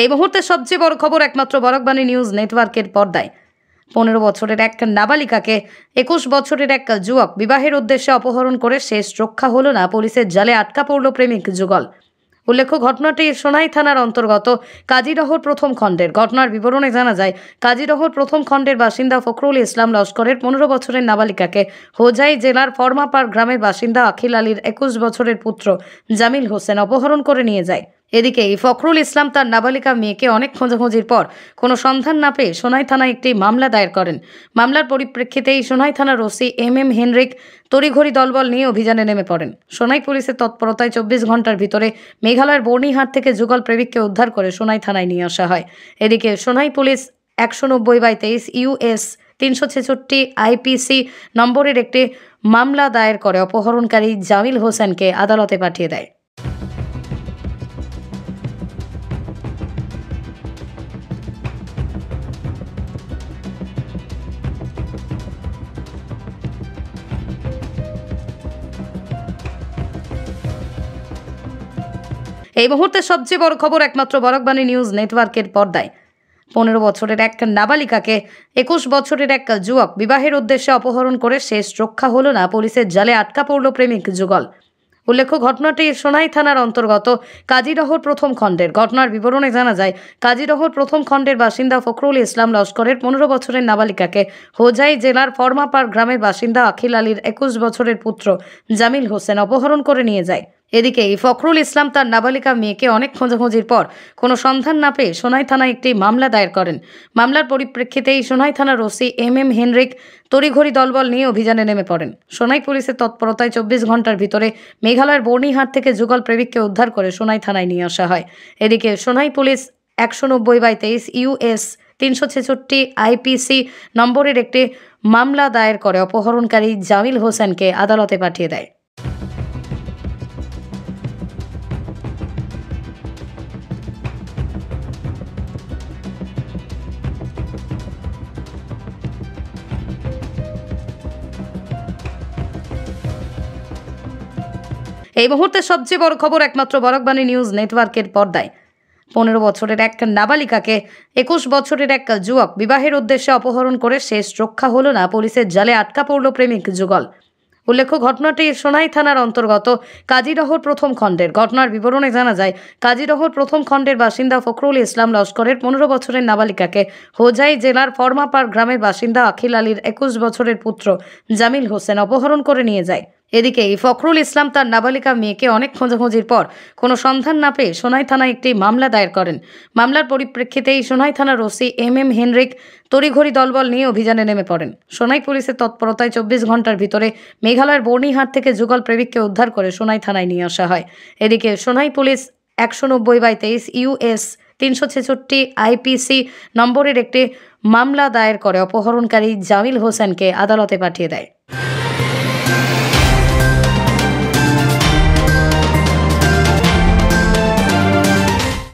এই মুহূর্তে সবচেয়ে বড় খবর একমাত্র বরকবাণী নিউজ নেটওয়ার্কের পর্দায়। 15 বছরের এক নাবালিকাকে 21 বছরের এক যুবক বিবাহের উদ্দেশ্যে অপহরণ করে শেষ রক্ষা হলো না, পুলিশের জালে আটকা পড়ল প্রেমিক যুগল। উল্লেখ্য, ঘটনাটি সোনাই থানার অন্তর্গত কাজীরহর প্রথম খণ্ডের। ঘটনার বিবরণে জানা যায়, কাজীরহর প্রথম খণ্ডের বাসিন্দা ফখরুল ইসলাম লস্করের 15 বছরের নাবালিকাকে হোজাই জেলার ফরমাপাড় গ্রামের বাসিন্দা আখিল আলীর 21 বছরের পুত্র জামিল হোসেন অপহরণ করে নিয়ে যায়। এদিকে ফখরুল ইসলাম তার নাবালিকা মেয়েকে অনেক খোঁজাখুঁজির পর কোনো সন্ধান না পেয়ে সোনাই থানায় একটি মামলা দায়ের করেন। মামলার পরিপ্রেক্ষিতেই সোনাই থানার ওসি এম হেনরিক তড়িঘড়ি দলবল নিয়ে অভিযানে নেমে পড়েন। সোনাই পুলিশের তৎপরতায় 24 ঘন্টার ভিতরে মেঘালয়ের বর্নিহাট থেকে যুগল প্রেমিককে উদ্ধার করে সোনাই থানায় নিয়ে আসা হয়। এদিকে সোনাই পুলিশ 190/23 US 366 IPC নম্বরের একটি মামলা দায়ের করে অপহরণকারী জামিল হোসেনকে আদালতে পাঠিয়ে দেয়। এই মুহূর্তে সবচেয়ে বড় খবর একমাত্র বরকবাণী নিউজ নেটওয়ার্কের পর্দায়। 15 বছরের এক নাবালিকাকে 21 বছরের এক যুবক বিবাহের উদ্দেশ্যে অপহরণ করে শেষ রক্ষা হলো না, পুলিশের জালে আটকা পড়ল প্রেমিক যুগল। উল্লেখ্য, ঘটনাটি সোনাই থানার অন্তর্গত কাজীরহর প্রথম খণ্ডের। ঘটনার বিবরণে জানা যায়, কাজীরহর প্রথম খণ্ডের বাসিন্দা ফখরুল ইসলাম লস্করের 15 বছরের নাবালিকাকে হোজাই জেলার ফরমাপাড় গ্রামের বাসিন্দা আখিল আলীর 21 বছরের পুত্র জামিল হোসেন অপহরণ করে নিয়ে যায়। এদিকে ফখরুল ইসলাম তার নাবালিকা মেয়েকে অনেক খোঁজাখুঁজির পর কোনো সন্ধান না পেয়ে সোনাই থানায় একটি মামলা দায়ের করেন। মামলার পরিপ্রেক্ষিতেই সোনাই থানার ওসি এম হেনরিক তড়িঘড়ি দলবল নিয়ে অভিযানে নেমে পড়েন। সোনাই পুলিশের তৎপরতায় 24 ঘন্টার ভিতরে মেঘালয়ের বর্নিহাট থেকে যুগল প্রেমিককে উদ্ধার করে সোনাই থানায় নিয়ে আসা হয়। এদিকে সোনাই পুলিশ 190/23 US 366 IPC নম্বরের একটি মামলা দায়ের করে অপহরণকারী জামিল হোসেনকে আদালতে পাঠিয়ে দেয়। এই মুহূর্তে সবচেয়ে বড় খবর একমাত্র বরকবাণী নিউজ নেটওয়ার্কের পর্দায়। 15 বছরের এক নাবালিকাকে 21 বছরের এক যুবক বিবাহের উদ্দেশ্যে অপহরণ করে শেষ রক্ষা হলো না, পুলিশের জালে আটকা পড়ল প্রেমিক যুগল। উল্লেখ্য, ঘটনাটি সোনাই থানার অন্তর্গত কাজীরহর প্রথম খণ্ডের। ঘটনার বিবরণে জানা যায়, কাজীরহর প্রথম খণ্ডের বাসিন্দা ফখরুল ইসলাম লস্করের 15 বছরের নাবালিকাকে হোজাই জেলার ফরমাপাড় গ্রামের বাসিন্দা আখিল আলীর 21 বছরের পুত্র জামিল হোসেন অপহরণ করে নিয়ে যায়। এদিকে ফখরুল ইসলাম তার নাবালিকা মেয়েকে অনেক খোঁজাখুঁজির পর কোনো সন্ধান না পেয়ে সোনাই থানায় একটি মামলা দায়ের করেন। মামলার পরিপ্রেক্ষিতেই সোনাই থানার ওসি এম হেনরিক তড়িঘড়ি দলবল নিয়ে অভিযানে নেমে পড়েন। সোনাই পুলিশের তৎপরতায় 24 ঘন্টার ভিতরে মেঘালয়ের বর্নিহাট থেকে যুগল প্রেমিককে উদ্ধার করে সোনাই থানায় নিয়ে আসা হয়। এদিকে সোনাই পুলিশ 190/23 US 366 IPC নম্বরের একটি মামলা দায়ের করে অপহরণকারী জামিল হোসেনকে আদালতে পাঠিয়ে দেয়।